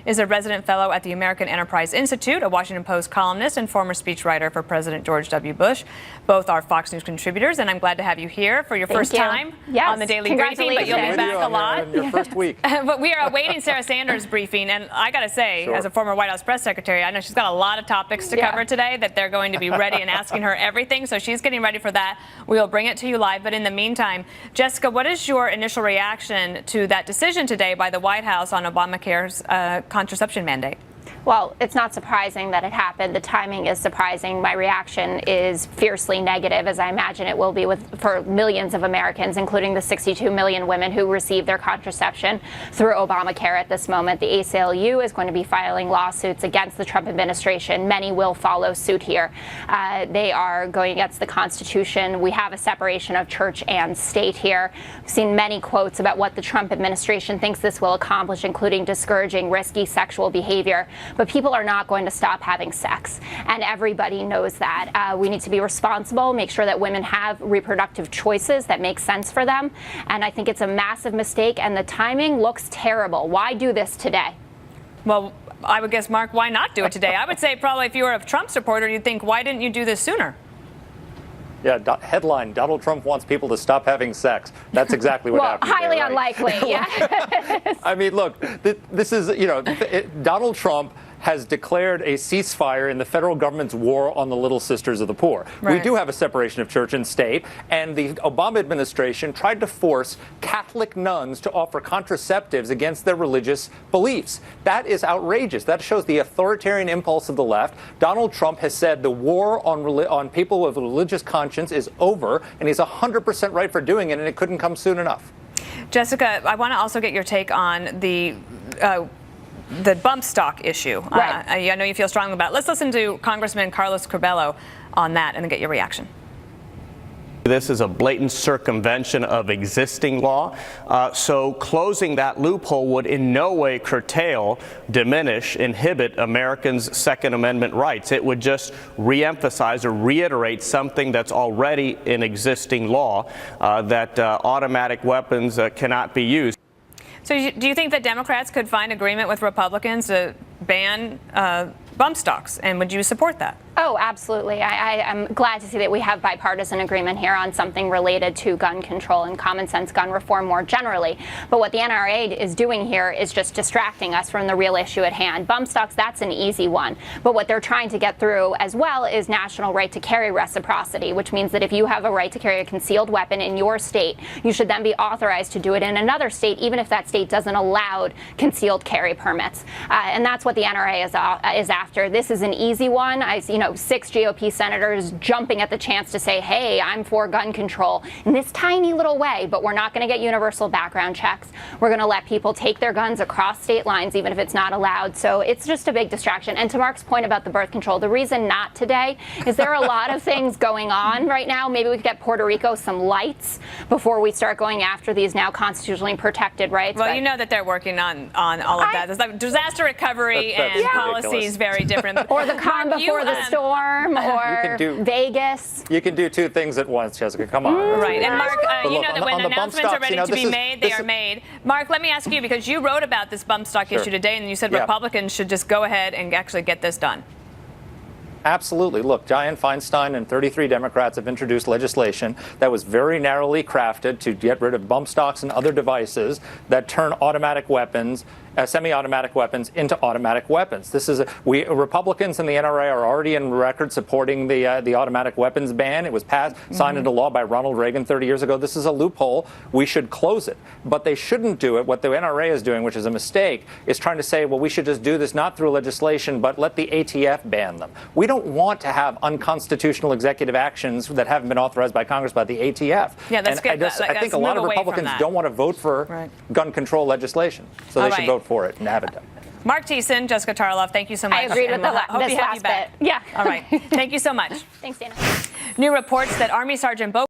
is a resident fellow at the American Enterprise Institute, a Washington Post columnist, and former speechwriter for President George W. Bush. Both are Fox News contributors, and I'm glad to have you here for your first time on the Daily Briefing, but you'll be back a lot. Your first week. But we are awaiting Sarah Sanders' briefing, and I got to say, as a former White House press secretary, I know she's got a lot of topics to cover today that they're going to be ready and asking her everything, so she's getting ready for that. We will bring it to you live, but in the meantime, Jessica, what is your initial reaction to that decision today by the White House on Obamacare's contraception mandate? Well, it's not surprising that it happened. The timing is surprising. My reaction is fiercely negative, as I imagine it will be for millions of Americans, including the 62 million women who receive their contraception through Obamacare at this moment. The ACLU is going to be filing lawsuits against the Trump administration. Many will follow suit here. They are going against the Constitution. We have a separation of church and state here. We've seen many quotes about what the Trump administration thinks this will accomplish, including discouraging risky sexual behavior. But people are not going to stop having sex, and everybody knows that. We need to be responsible, make sure that women have reproductive choices that make sense for them, and I think it's a massive mistake, and the timing looks terrible. Why do this today? Well, I would guess, Mark, why not do it today? I would say probably if you were a Trump supporter, you'd think, why didn't you do this sooner? Yeah, headline, Donald Trump wants people to stop having sex. That's exactly what happened. Well, highly there, right? unlikely, yeah. I mean, look, this is, Donald Trump has declared a ceasefire in the federal government's war on the Little Sisters of the Poor. Right. We do have a separation of church and state, and the Obama administration tried to force Catholic nuns to offer contraceptives against their religious beliefs. That is outrageous. That shows the authoritarian impulse of the left. Donald Trump has said the war on people with religious conscience is over, and he's 100% right for doing it, and it couldn't come soon enough. Jessica, I want to also get your take on the bump stock issue. Right. I know you feel strongly about it. Let's listen to Congressman Carlos Curbelo on that and then get your reaction. This is a blatant circumvention of existing law, so closing that loophole would in no way curtail, diminish, inhibit Americans' Second Amendment rights. It would just reemphasize or reiterate something that's already in existing law, that automatic weapons cannot be used. So do you think that Democrats could find agreement with Republicans to ban bump stocks, and would you support that? Oh, absolutely. I am glad to see that we have bipartisan agreement here on something related to gun control and common sense gun reform more generally. But what the NRA is doing here is just distracting us from the real issue at hand. Bump stocks, that's an easy one. But what they're trying to get through as well is national right to carry reciprocity, which means that if you have a right to carry a concealed weapon in your state, you should then be authorized to do it in another state, even if that state doesn't allow concealed carry permits. And that's what the NRA is after. This is an easy one. 6 GOP senators jumping at the chance to say, hey, I'm for gun control in this tiny little way, but we're not going to get universal background checks. We're going to let people take their guns across state lines, even if it's not allowed. So it's just a big distraction. And to Mark's point about the birth control, the reason not today is there are a lot of things going on right now. Maybe we could get Puerto Rico some lights before we start going after these now constitutionally protected rights. Well, you know that they're working on all of that. There's like disaster recovery and policies very different. Or the calm before the storm, or Vegas. You can do two things at once, Jessica. Come on. Right. And Mark, you know that when the bump announcements are stocks, ready to be made, they are made. Mark, let me ask you, because you wrote about this bump stock issue today, and you said Republicans should just go ahead and actually get this done. Absolutely. Look, Dianne Feinstein and 33 Democrats have introduced legislation that was very narrowly crafted to get rid of bump stocks and other devices that turn automatic weapons, semi-automatic weapons, into automatic weapons. This is Republicans and the NRA are already in record supporting the automatic weapons ban. It was passed, signed into law by Ronald Reagan 30 years ago. This is a loophole. We should close it. But they shouldn't do it. What the NRA is doing, which is a mistake, is trying to say, well, we should just do this not through legislation, but let the ATF ban them. We don't want to have unconstitutional executive actions that haven't been authorized by Congress by the ATF. Yeah, that's good. I think a lot of Republicans don't want to vote for gun control legislation, so they should vote for it and have it done. Marc Thiessen, Jessica Tarloff, thank you so much. I agreed with this last bit. Yeah. All right. Thank you so much. Thanks, Dana. New reports that Army Sergeant Bo